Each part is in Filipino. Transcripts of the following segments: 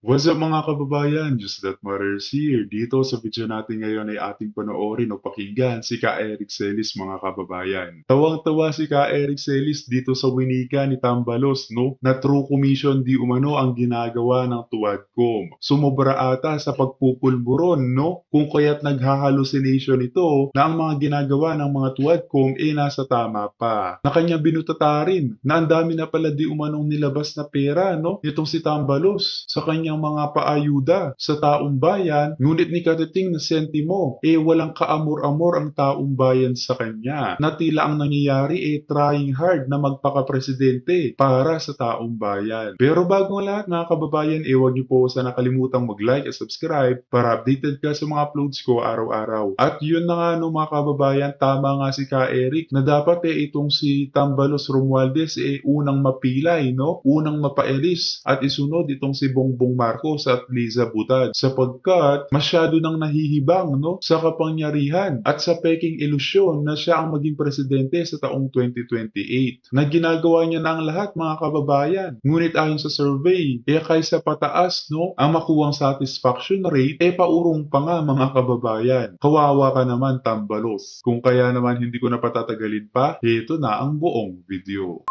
What's up mga kababayan? Just that matters here. Dito sa video natin ngayon ay ating panoorin o pakinggan si Ka Eric Celis mga kababayan. Tawang-tawa si Ka Eric Celis dito sa winika ni Tambalos, no? Na true commission di umano ang ginagawa ng Tuwadcom. Sumobra ata sa pagpupulburon, no? Kung kaya't naghahallucination ito na ang mga ginagawa ng mga Tuwadcom nasa tama pa. Na kanya binutatarin na ang dami na pala di umanong nilabas na pera, no? Itong si Tambalos sa kanyang mga paayuda sa taong bayan, ngunit ni Katiting na sentimo, walang kaamor-amor ang taong bayan sa kanya. Na tila ang nangyayari trying hard na magpaka-presidente para sa taong bayan. Pero bago ang lahat mga kababayan, huwag niyo po sana kalimutang mag-like at subscribe para updated ka sa mga uploads ko araw-araw. At yun na nga no mga kababayan, tama nga si Ka Eric na dapat itong si Tambalos Romualdez unang mapilay, no? Unang mapailis at isunod itong si Bongbong Marcos at Liza Butad sapagkat masyado nang nahihibang, no, sa kapangyarihan at sa peking ilusyon na siya ang maging presidente sa taong 2028. Na ginagawa niya na ang lahat mga kababayan. Ngunit ayon sa survey, kaysa pataas, no, ang makuwang satisfaction rate, paurong pa nga mga kababayan. Kawawa ka naman Tambalos. Kung kaya naman hindi ko na patatagalin pa, ito na ang buong video.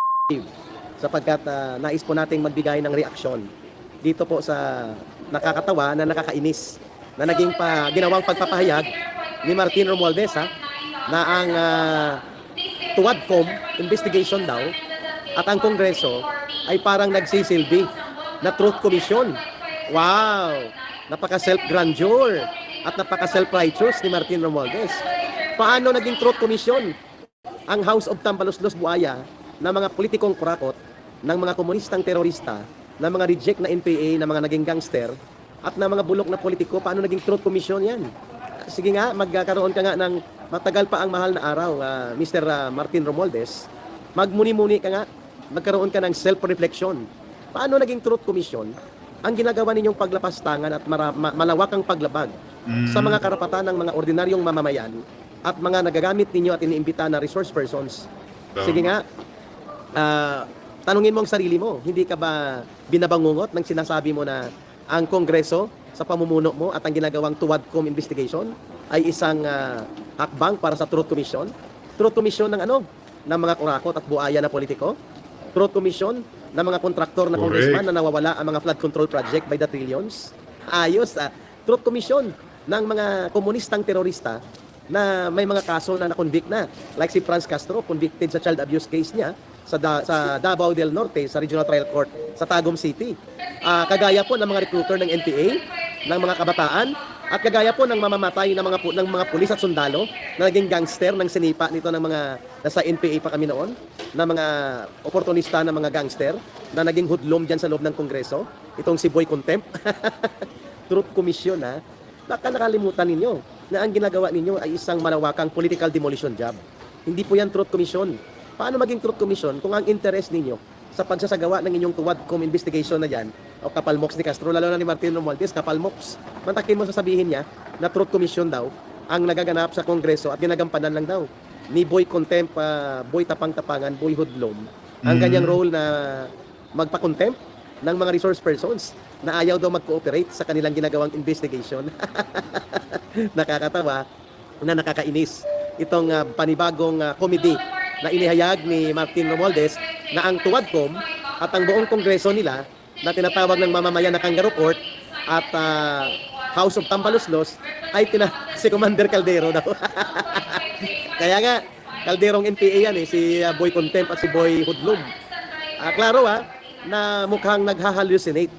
Sapagkat nais po nating magbigay ng reaksyon dito po sa nakakatawa na nakakainis na naging ginawang pagpapahayag ni Martin Romualdez na ang Tuwadcom investigation daw at ang Kongreso ay parang nagsisilbi na truth commission. Wow! Napaka-self-grandeur at napaka-self-righteous ni Martin Romualdez. Paano naging truth commission ang House of Tambalos-Los Buaya na mga politikong kurakot, ng mga komunistang terorista, ng mga reject na NPA, na mga naging gangster, at ng mga bulok na politiko? Paano naging truth commission yan? Sige nga, magkaroon ka nga ng matagal pa ang mahal na araw, Mr. Martin Romualdez. Magmuni-muni ka nga, magkaroon ka ng self-reflection. Paano naging truth commission ang ginagawa ninyong paglapastangan at malawakang paglabag sa mga karapatan ng mga ordinaryong mamamayan at mga nagagamit ninyo at iniimbita na resource persons? Sige nga, tanungin mo ang sarili mo, hindi ka ba binabangungot ng sinasabi mo na ang Kongreso sa pamumuno mo at ang ginagawang Tuwadcom investigation ay isang hakbang para sa Truth Commission? Truth Commission ng ano? Ng mga kurakot at buaya na politiko? Truth Commission ng mga kontraktor na congressman na nawawala ang mga flood control project by the trillions? Ayos. Truth Commission ng mga komunistang terorista na may mga kaso na na-convict na. Like si Franz Castro, convicted sa child abuse case niya sa Davao del Norte, sa Regional Trial Court sa Tagum City. Kagaya po ng mga recruiter ng NPA, ng mga kabataan, at kagaya po ng mamamatay ng mga pulis at sundalo na naging gangster ng sinipa nito ng mga nasa NPA pa kami noon, na mga oportunista na mga gangster na naging hoodlum dyan sa loob ng Kongreso. Itong si Boy Contempt. Truth Commission Baka nakalimutan ninyo na ang ginagawa ninyo ay isang malawakang political demolition job. Hindi po yan Truth Commission. Paano maging Truth Commission kung ang interest ninyo sa pagsasagawa ng inyong Tuwadcom investigation na yan, o kapalmoks ni Castro, lalo na ni Martin Romualdez, kapalmoks, mantakin mo sasabihin niya na Truth Commission daw ang nagaganap sa Kongreso at ginagampanan lang daw ni Boy Contempt, Boy Tapang-Tapangan, Boy Hoodlum, ang kanyang role na magpa-contempt ng mga resource persons na ayaw daw mag-cooperate sa kanilang ginagawang investigation. Nakakatawa na nakakainis itong panibagong comedy na inihayag ni Martin Romualdez na ang Tuwadcom at ang buong Kongreso nila na tinatawag ng mamamayan na Kangaroo Court at House of Tambalos-Los ay si Commander Caldero daw. Kaya nga, Calderong NPA yan si Boy Contempt at si Boy Hoodlum. Klaro na mukhang naghahallucinate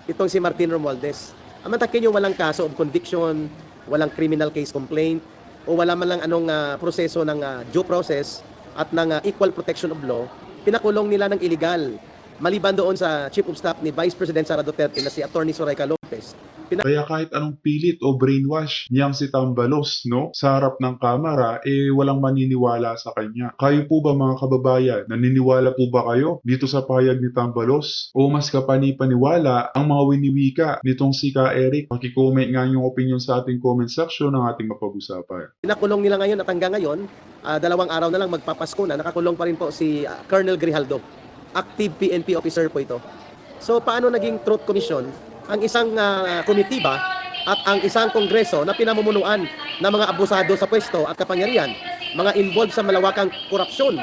itong si Martin Romualdez. Amantakin yung walang kaso of conviction, walang criminal case complaint, o wala man lang anong proseso ng due process at ng equal protection of law, pinakulong nila ng illegal. Maliban doon sa Chief of Staff ni Vice President Sara Duterte na si Attorney Soraya Lopez. Kaya kahit anong pilit o brainwash niyang si Tambalos, no, sa harap ng kamera, walang maniniwala sa kanya. Kayo po ba mga kababayan, naniniwala po ba kayo dito sa pahayag ni Tambalos? O mas kapani-paniwala ang mga winiwika nitong si Ka Eric? Paki-comment nga yung opinion sa ating comment section ng ating mapag-usapan. Pinakulong nila ngayon at hanggang ngayon, 2 araw na lang magpapasko na, nakakulong pa rin po si Colonel Grijaldo. Active PNP officer po ito. So paano naging Truth Commission ang isang komitiba at ang isang kongreso na pinamumunuan ng mga abusado sa pwesto at kapangyarihan, mga involved sa malawakang korupsyon,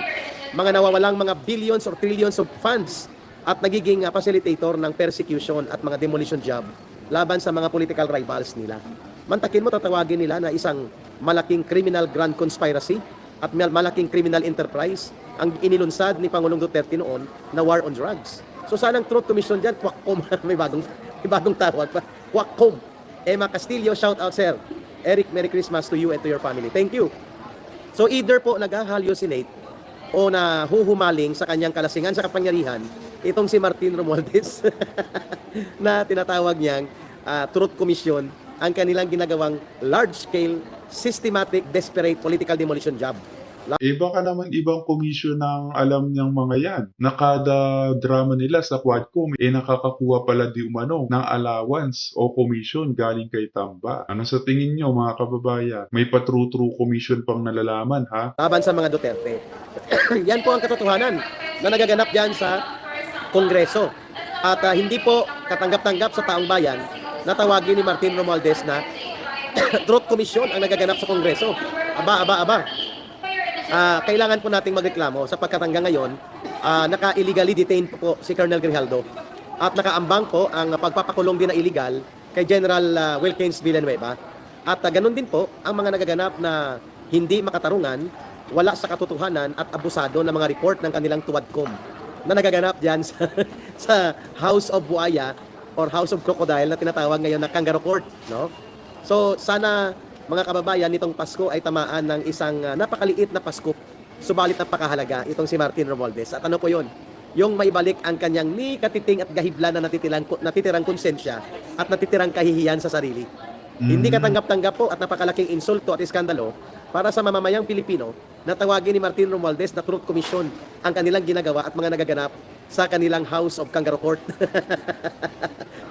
mga nawawalang mga billions or trillions of funds at nagiging facilitator ng persecution at mga demolition job laban sa mga political rivals nila. Mantakin mo, tatawagin nila na isang malaking criminal grand conspiracy at malaking criminal enterprise ang inilunsad ni Pangulong Duterte noon na war on drugs. So sanang Truth Commission dyan, Quackcom, may bagong tawag pa, Quackcom. Emma Castillo, shout out sir. Eric, Merry Christmas to you and to your family. Thank you. So either po nag-hallucinate o na huhumaling sa kanyang kalasingan sa kapangyarihan itong si Martin Romualdez na tinatawag niyang Truth Commission ang kanilang ginagawang large-scale, systematic, desperate political demolition job. Baka naman ibang komisyon ng alam niyang mga yan, na kada drama nila sa Quadcom, nakakakuha pala di umano ng allowance o commission galing kay Tamba. Ano sa tingin niyo mga kababayan? May pa-true commission pang nalalaman ha? Laban sa mga Duterte. Yan po ang katotohanan na nagaganap dyan sa Kongreso. At hindi po katanggap-tanggap sa taong bayan na tawagin ni Martin Romualdez na Truth Commission ang nagaganap sa Kongreso. Aba. Kailangan po nating magreklamo sapagkat hanggang ngayon, naka-illegally detained po si Colonel Grijaldo at nakaambang po ang pagpapakulong din na illegal kay General Wilkins Villanueva. At ganun din po ang mga nagaganap na hindi makatarungan, wala sa katotohanan at abusado ng mga report ng kanilang tuwadcom na nagaganap dyan sa House of Buaya or House of Crocodile na tinatawag ngayon na Kangaroo Court. No? So sana mga kababayan, nitong Pasko ay tamaan ng isang napakaliit na Pasko, subalit napakahalaga itong si Martin Romualdez. At ano po yun? Yung maibalik ang kanyang ni katiting at gahibla na natitirang konsensya at natitirang kahihiyan sa sarili. Hindi katanggap-tanggap po at napakalaking insulto at iskandalo para sa mamamayang Pilipino na tawagin ni Martin Romualdez na Truth Commission ang kanilang ginagawa at mga nagaganap sa kanilang House of Kangaroo Court.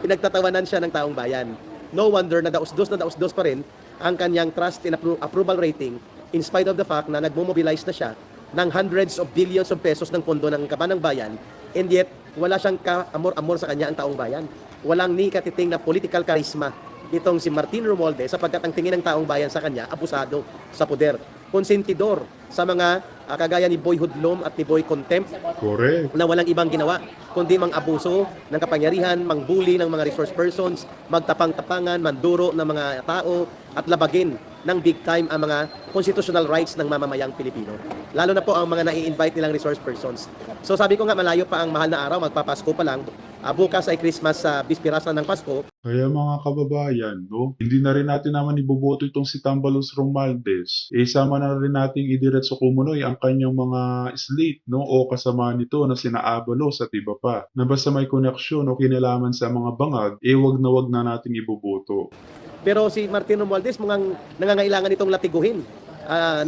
Pinagtatawanan siya ng taong bayan. No wonder na daos-dos pa rin ang kanyang trust in approval rating in spite of the fact na nagmomobilize na siya ng hundreds of billions of pesos ng pondo ng kaban ng bayan, and yet wala siyang ka-amor-amor sa kanya ang taong bayan. Walang ni katiting na political charisma itong si Martin Romualdez sapagkat ang tingin ng taong bayan sa kanya, abusado sa poder, konsentidor sa mga kagaya ni Boy Hudlom at ni Boy Contempt. Correct. Na walang ibang ginawa kundi mang abuso ng kapangyarihan, mangbuli ng mga resource persons, magtapang-tapangan, manduro ng mga tao at labagin ng big time ang mga constitutional rights ng mamamayang Pilipino. Lalo na po ang mga nai-invite nilang resource persons. So sabi ko nga, malayo pa ang mahal na araw, magpapasko pa lang. Bukas ay Christmas sa bispiras na ng Pasko. Kaya mga kababayan, no, hindi na rin natin naman iboboto itong si Tambalos Romualdez. Sama na rin nating idiretso kumunoy ang kanyang mga slate, no, o kasama nito na sina Abalos at iba pa. Na basta may koneksyon o kinalaman sa mga bangag, wag na nating iboboto. Pero si Martin Romualdez mukhang nangangailangan itong latiguhin.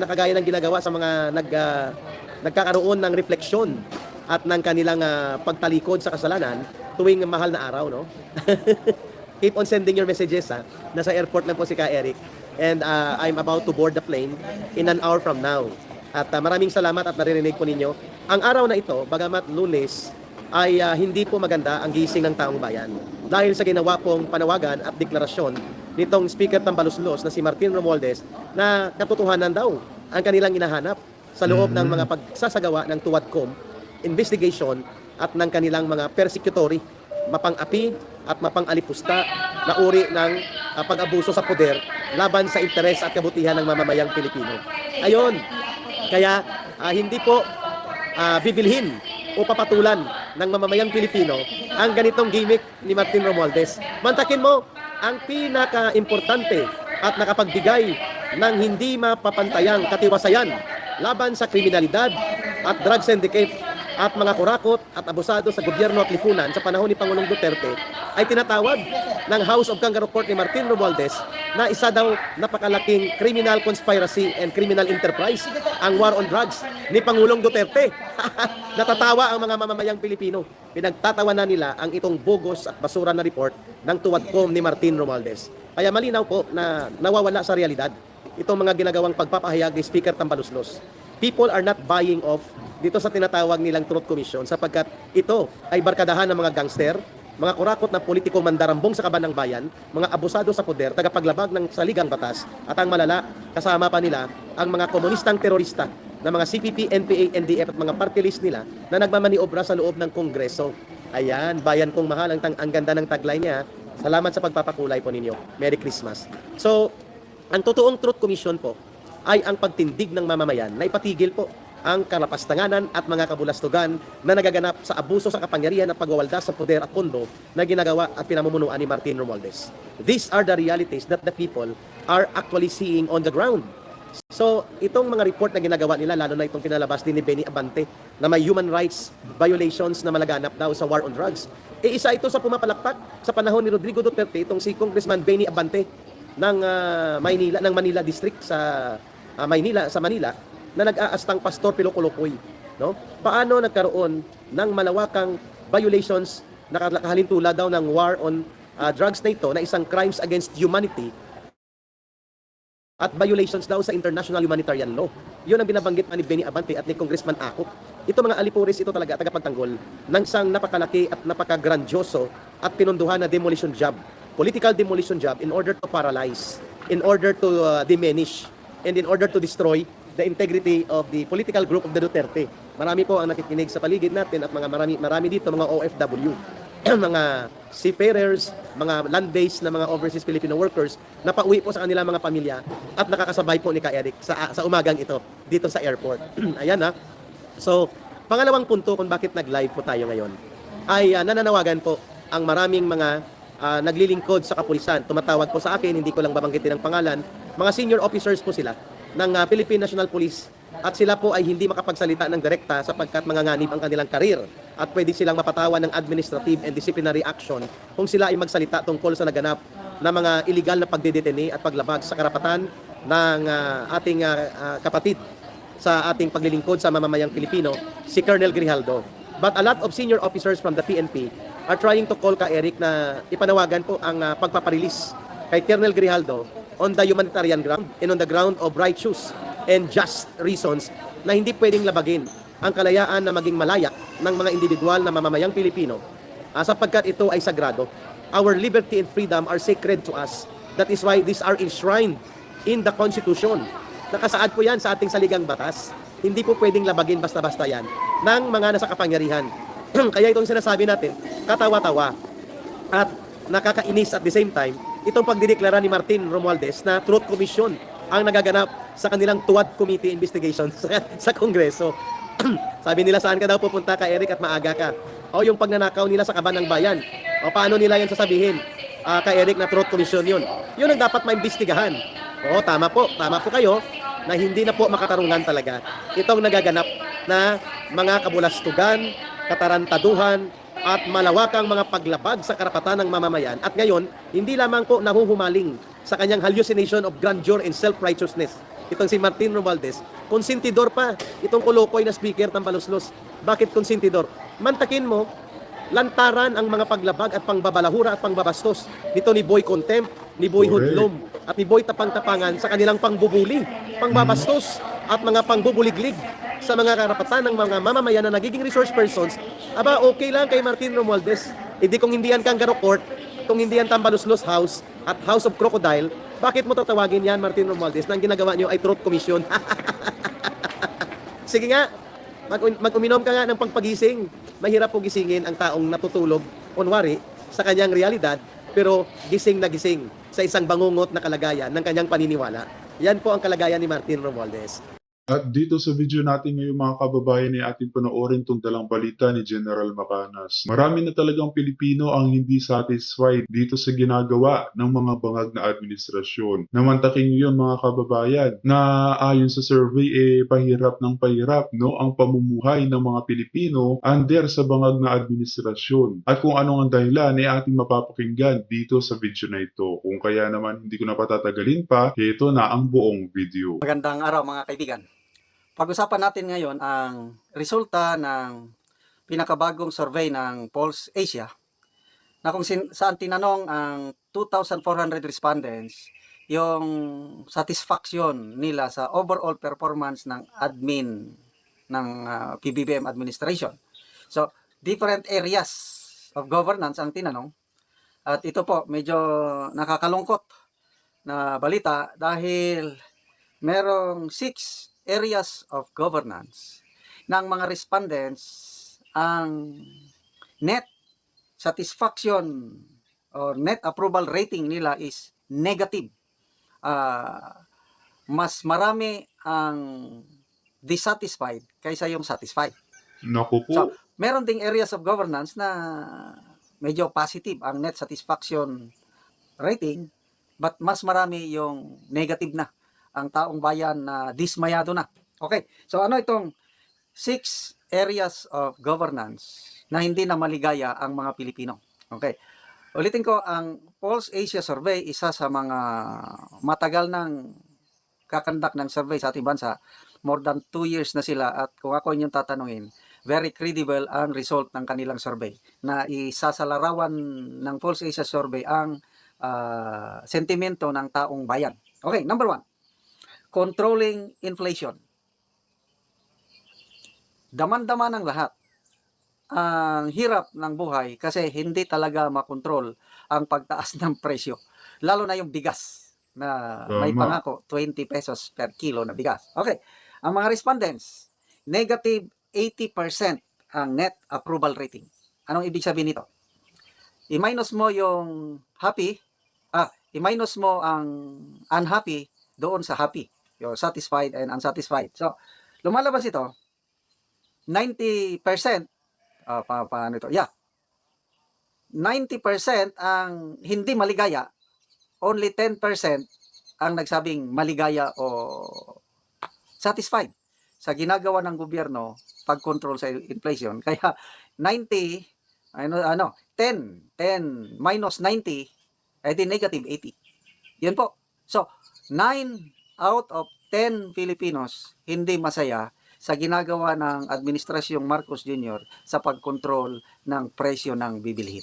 Nakagaya ng ginagawa sa mga nagkakaroon ng refleksyon at ng kanilang pagtalikod sa kasalanan tuwing mahal na araw, no? Keep on sending your messages, ha? Nasa airport lang po si Ka Eric. And I'm about to board the plane in an hour from now. At maraming salamat at naririnig po ninyo. Ang araw na ito, bagamat Lunes, ay hindi po maganda ang gising ng taong bayan. Dahil sa ginawa pong panawagan at deklarasyon nitong Speaker Tambaluslos na si Martin Romualdez na katotohanan daw ang kanilang inahanap sa loob ng mga pagsasagawa ng tuwadcom, investigation at ng kanilang mga persecutory, mapang-api at mapang-alipusta na uri ng pag-abuso sa poder laban sa interes at kabutihan ng mamamayang Pilipino. Ayon, kaya hindi po bibilhin o papatulan ng mamamayang Pilipino ang ganitong gimmick ni Martin Romualdez. Mantakin mo, ang pinaka-importante at nakapagbigay ng hindi mapapantayang katiwasayan laban sa kriminalidad at drug syndicate at mga kurakot at abusado sa gobyerno at lipunan sa panahon ni Pangulong Duterte ay tinatawag ng House of Kangaroo Court ni Martin Romualdez na isa daw napakalaking criminal conspiracy and criminal enterprise ang war on drugs ni Pangulong Duterte. Natatawa ang mga mamamayang Pilipino. Pinagtatawanan nila ang itong bogus at basura na report ng tuwadcom ni Martin Romualdez. Kaya malinaw po na nawawala sa realidad itong mga ginagawang pagpapahayag ni Speaker Tambaluslos. People are not buying off dito sa tinatawag nilang Truth Commission sapagkat ito ay barkadahan ng mga gangster, mga kurakot na politiko mandarambong sa kaban ng bayan, mga abusado sa poder, tagapaglabag ng saligang batas, at ang malala, kasama pa nila ang mga komunistang terorista na mga CPP, NPA, NDF at mga party list nila na nagmamaniobra sa loob ng Kongreso. Ayan, bayan kong mahal, ang ganda ng tagline niya. Salamat sa pagpapakulay po ninyo. Merry Christmas. So, ang totoong Truth Commission po ay ang pagtindig ng mamamayan na ipatigil po ang kalapastanganan at mga kabulastugan na nagaganap sa abuso sa kapangyarihan at pagwawaldas sa poder at pondo na ginagawa at pinamumunuan ni Martin Romualdez. These are the realities that the people are actually seeing on the ground. So, itong mga report na ginagawa nila, lalo na itong pinalabas din ni Benny Abante, na may human rights violations na malaganap daw sa war on drugs, isa ito sa pumapalakpak sa panahon ni Rodrigo Duterte, itong si Congressman Benny Abante ng Manila District sa Manila, na nag-aastang pastor Pilokolokoy, no? Paano nagkaroon ng malawakang violations na kahalintulad daw ng war on drugs na ito, na isang crimes against humanity at violations daw sa international humanitarian law. Yun ang binabanggit pa ni Benny Abante at ni Congressman Akop. Ito mga alipuris, ito talaga tagapagtanggol ng isang napakalaki at napakagrandyoso at pinunduhan na demolition job, political demolition job, in order to paralyze, in order to diminish, and in order to destroy the integrity of the political group of the Duterte. Marami po ang nakikinig sa paligid natin at marami dito mga OFW, mga seafarers, mga land-based na mga overseas Filipino workers na pauwi po sa kanilang mga pamilya at nakakasabay po ni Ka Eric sa umagang ito dito sa airport. Ayan ha. So, pangalawang punto kung bakit nag-live po tayo ngayon ay nananawagan po ang maraming mga naglilingkod sa kapulisan. Tumatawag po sa akin, hindi ko lang babanggitin ang pangalan, mga senior officers po sila ng Philippine National Police, at sila po ay hindi makapagsalita ng direkta sapagkat manganganib ang kanilang karir at pwede silang mapatawan ng administrative and disciplinary action kung sila ay magsalita tungkol sa naganap na mga illegal na pagdedetene at paglabag sa karapatan ng ating kapatid sa ating paglilingkod sa mamamayang Pilipino, si Colonel Grijaldo. But a lot of senior officers from the PNP are trying to call Ka Eric na ipanawagan po ang pagpaparelease kay Colonel Grijaldo on the humanitarian ground and on the ground of righteous and just reasons na hindi pwedeng labagin ang kalayaan na maging malayak ng mga individual na mamamayang Pilipino sapagkat ito ay sagrado. Our liberty and freedom are sacred to us. That is why these are enshrined in the Constitution. Nakasaad po yan sa ating saligang batas. Hindi po pwedeng labagin basta-basta yan ng mga nasa kapangyarihan. Kaya itong sinasabi natin, katawa-tawa at nakakainis at the same time, itong pagdideklara ni Martin Romualdez na Truth Commission ang nagaganap sa kanilang Tuwad Committee investigation sa Kongreso. Sabi nila, saan ka daw pupunta, Ka Eric, at maaga ka? O yung pagnanakaw nila sa kaban ng bayan. O paano nila yan sasabihin, Ka Eric, na Truth Commission yun? Yun ang dapat maimbestigahan. O tama po kayo na hindi na po makatarungan talaga itong nagaganap na mga kabulastugan, katarantaduhan, at malawakang mga paglabag sa karapatan ng mamamayan. At ngayon, hindi lamang po nahuhumaling sa kanyang hallucination of grandeur and self-righteousness. Itong si Martin Romualdez, konsentidor pa itong kolokoy na speaker ng Baluslos. Bakit konsentidor? Mantakin mo, lantaran ang mga paglabag at pangbabalahura at pangbabastos nito ni Boy Contempt, ni Boy Hudlom, at ni Boy Tapang-Tapangan sa kanilang pangbubuli, pangbabastos, at mga pangbubuliglig sa mga karapatan ng mga mamamayan na nagiging resource persons. Aba, okay lang kay Martin Romualdez. Hindi kung hindi yan Kangaroo Court, kung hindi yan Tambaluslos House at House of Crocodile, bakit mo tatawagin yan, Martin Romualdez, na ang ginagawa niyo ay Truth Commission? Sige nga, mag-uminom ka nga ng pangpagising. Mahirap po gisingin ang taong natutulog, kunwari, sa kanyang realidad, pero gising na gising sa isang bangungot na kalagayan ng kanyang paniniwala. Yan po ang kalagayan ni Martin Romualdez. At dito sa video natin ngayon mga kababayan ay ating panoorin itong dalang balita ni General Macanas. Marami na talagang Pilipino ang hindi satisfied dito sa ginagawa ng mga bangag na administrasyon. Namantakin yun mga kababayan na ayon sa survey pahirap ng pahirap ang pamumuhay ng mga Pilipino under sa bangag na administrasyon. At kung anong ang dahilan ay ating mapapakinggan dito sa video na ito. Kung kaya naman hindi ko na patatagalin pa, ito na ang buong video. Magandang araw mga kaibigan. Pag-usapan natin ngayon ang resulta ng pinakabagong survey ng Pulse Asia na kung saan tinanong ang 2,400 respondents yung satisfaction nila sa overall performance ng admin ng PBBM administration. So, different areas of governance ang tinanong. At ito po, medyo nakakalungkot na balita dahil merong 6 areas of governance ng mga respondents ang net satisfaction or net approval rating nila is negative. Mas marami ang dissatisfied kaysa yung satisfied. Naku po. So, meron ding areas of governance na medyo positive ang net satisfaction rating, but mas marami yung negative na. Ang taong bayan na dismayado na. Okay, so ano itong 6 areas of governance na hindi na maligaya ang mga Pilipino? Okay, ulitin ko, ang Pulse Asia Survey, isa sa mga matagal ng kakandak ng survey sa ating bansa. More than 2 years na sila, at kung ako inyong tatanungin, very credible ang result ng kanilang survey na isasalarawan ng Pulse Asia Survey ang sentimento ng taong bayan. Okay, number 1, controlling inflation. Daman-dama ng lahat ang hirap ng buhay kasi hindi talaga makontrol ang pagtaas ng presyo. Lalo na yung bigas na may Tama. pangako 20 pesos per kilo na bigas. Okay, ang mga respondents, negative 80% ang net approval rating. Anong ibig sabihin nito? I-minus mo yung happy, i-minus mo ang unhappy doon sa happy. You're satisfied and unsatisfied. So, lumalabas ito, 90%, paano ito? Yeah. 90% ang hindi maligaya, only 10% ang nagsabing maligaya o satisfied sa ginagawa ng gobyerno pag-control sa inflation. Kaya 10 minus 90, ay di negative 80. Yan po. So, 9 out of 10 Filipinos hindi masaya sa ginagawa ng Administrasyong Marcos Jr. sa pag-control ng presyo ng bibilhin.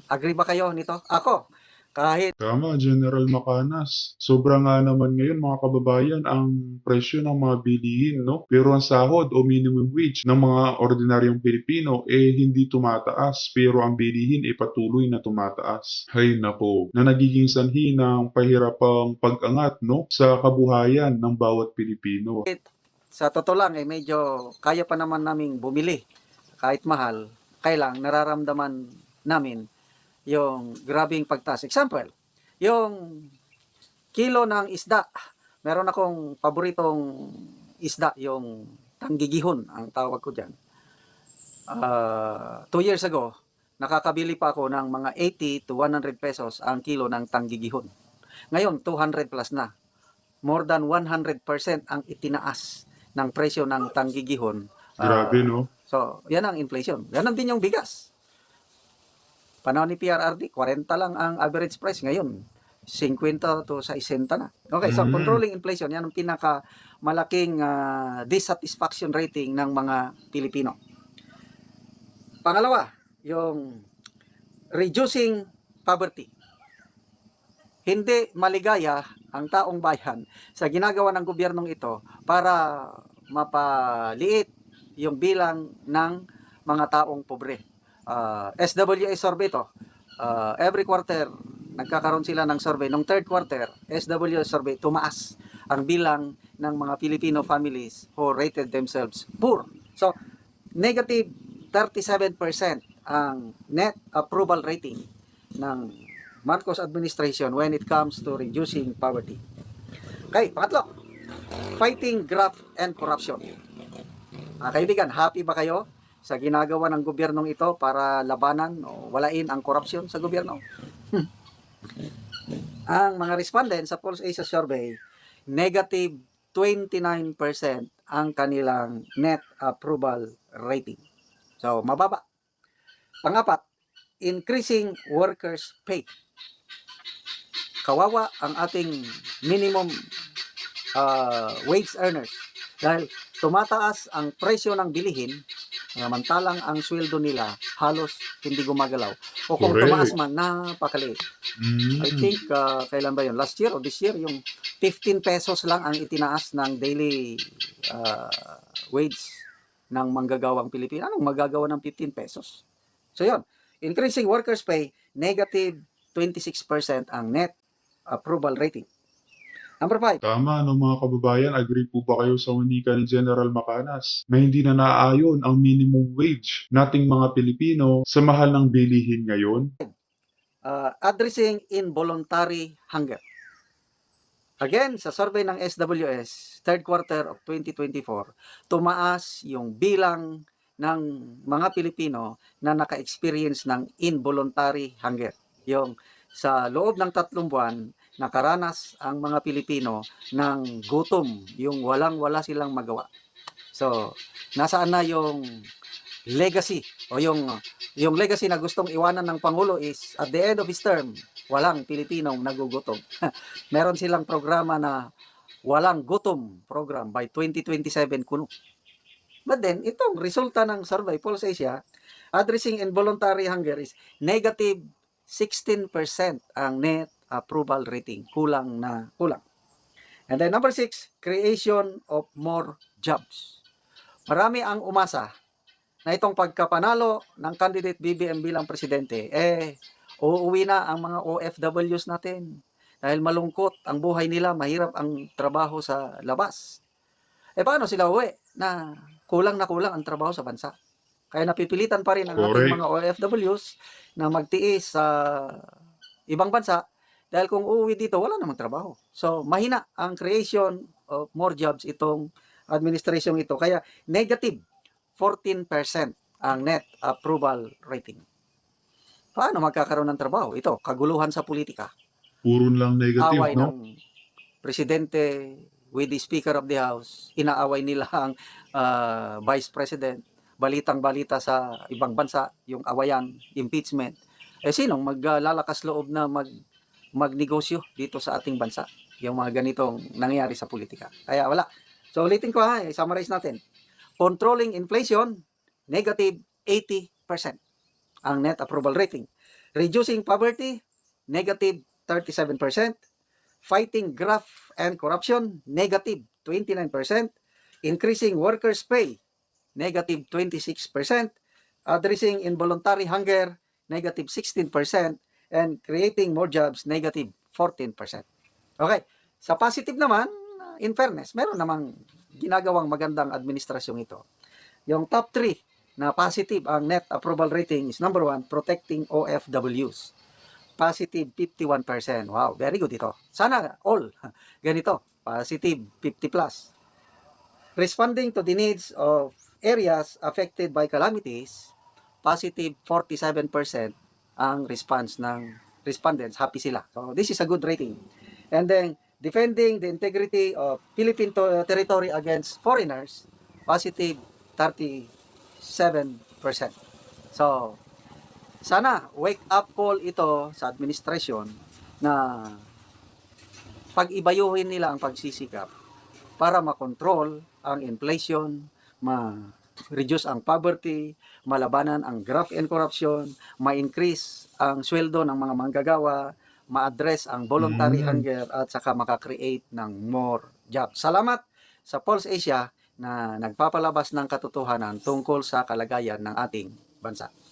Agree ba kayo nito? Ako, kahit Tama, General Macanas. Sobra nga naman ngayon mga kababayan ang presyo ng mga bilihin, no? Pero ang sahod o minimum wage ng mga ordinaryong Pilipino hindi tumataas, pero ang bilihin patuloy na tumataas. Hay nako, na nagiging sanhi ng pahirapang pag-angat, no? Sa kabuhayan ng bawat Pilipino. sa totoo lang, medyo kaya pa naman naming bumili kahit mahal, kailang nararamdaman namin yung grabing pagtaas. Example, yung kilo ng isda. Meron akong paboritong isda, yung tanggigihon, ang tawag ko dyan. 2 years ago, nakakabili pa ako ng mga 80 to 100 pesos ang kilo ng tanggigihon. Ngayon, 200 plus na. More than 100% ang itinaas ng presyo ng tanggigihon. Grabe, no? So, yan ang inflation. Ganon din yung bigas. Panahon ni PRRD, 40 lang ang average price. Ngayon, 50 to 60 na. Okay, so controlling inflation, yan ang pinakamalaking dissatisfaction rating ng mga Pilipino. Pangalawa, yung reducing poverty. Hindi maligaya ang taong bayan sa ginagawa ng gobyernong ito para mapaliit yung bilang ng mga taong pobre. SWA survey to. Every quarter, nagkakaroon sila ng survey. Nung third quarter, SWA survey, tumaas ang bilang ng mga Filipino families who rated themselves poor. So, negative 37% ang net approval rating ng Marcos administration when it comes to reducing poverty. Okay, pangatlo, fighting graft and corruption. Kaibigan, happy ba kayo sa ginagawa ng gobyernong ito para labanan o walain ang korupsyon sa gobyerno? Ang mga respondent sa Pulse Asia Survey, negative 29% ang kanilang net approval rating. So, mababa. Pangapat, increasing workers' pay. Kawawa ang ating minimum wage earners dahil tumataas ang presyo ng bilihin, samantalang ang sweldo nila halos hindi gumagalaw. O kung Correct. tumaas man, napakaliit. I think, kailan ba yun? Last year o this year, yung 15 pesos lang ang itinaas ng daily wage ng manggagawang Pilipino. Anong magagawa ng 15 pesos? So yun, increasing workers' pay, negative 26% ang net approval rating. Number 5, Tama, no mga kababayan, agree po ba kayo sa unika ni General Macanas na hindi na naaayon ang minimum wage nating mga Pilipino sa mahal ng bilihin ngayon? addressing involuntary hunger. Again, sa survey ng SWS, third quarter of 2024, tumaas yung bilang ng mga Pilipino na naka-experience ng involuntary hunger. Yung sa loob ng 3 buwan, nakaranas ang mga Pilipino ng gutom, yung walang-wala silang magawa. So, nasaan na yung legacy o yung legacy na gustong iwanan ng Pangulo is at the end of his term, walang Pilipinong nagugutom. Meron silang programa na walang gutom program by 2027 kuno. But then, itong resulta ng survey, Pulse Asia, addressing involuntary hunger is negative 16% ang net approval rating. Kulang na kulang. And then number 6, creation of more jobs. Marami ang umasa na itong pagkapanalo ng candidate BBM bilang presidente, uuwi na ang mga OFWs natin. Dahil malungkot ang buhay nila, mahirap ang trabaho sa labas. Paano sila uwi na kulang ang trabaho sa bansa? Kaya napipilitan pa rin ang ating Correct. mga OFWs na magtiis sa ibang bansa dahil kung uuwi dito, wala namang trabaho. So, mahina ang creation of more jobs itong administration ito. Kaya negative 14% ang net approval rating. Paano magkakaroon ng trabaho? Ito, kaguluhan sa politika. Puro lang negative, Away no? ng presidente with the Speaker of the House. Inaaway nila ang Vice President. Balitang-balita sa ibang bansa, yung awayan, impeachment. Sinong maglalakas loob na magnegosyo dito sa ating bansa? Yung mga ganitong nangyayari sa politika. Kaya wala. So ulitin ko ha, summarize natin. Controlling inflation, negative 80% ang net approval rating. Reducing poverty, negative 37%. Fighting graft and corruption, negative 29%. Increasing workers' pay, negative 26%. Addressing involuntary hunger, negative 16%. And creating more jobs, negative 14%. Okay, sa positive naman, in fairness, meron namang ginagawang magandang administrasyong ito. Yung top 3 na positive ang net approval rating is number 1, protecting OFWs. Positive 51%. Wow, very good ito. Sana all ganito, positive 50 plus. Responding to the needs of areas affected by calamities, positive 47% ang response ng respondents. Happy sila. So this is a good rating. And then, defending the integrity of Philippine territory against foreigners, positive 37%. So, sana wake up call ito sa administrasyon na pag-ibayuhin nila ang pagsisikap para makontrol ang inflation, ma-reduce ang poverty, malabanan ang graft and corruption, ma-increase ang sweldo ng mga manggagawa, ma-address ang voluntary hunger at saka makakreate ng more jobs. Salamat sa Pulse Asia na nagpapalabas ng katotohanan tungkol sa kalagayan ng ating bansa.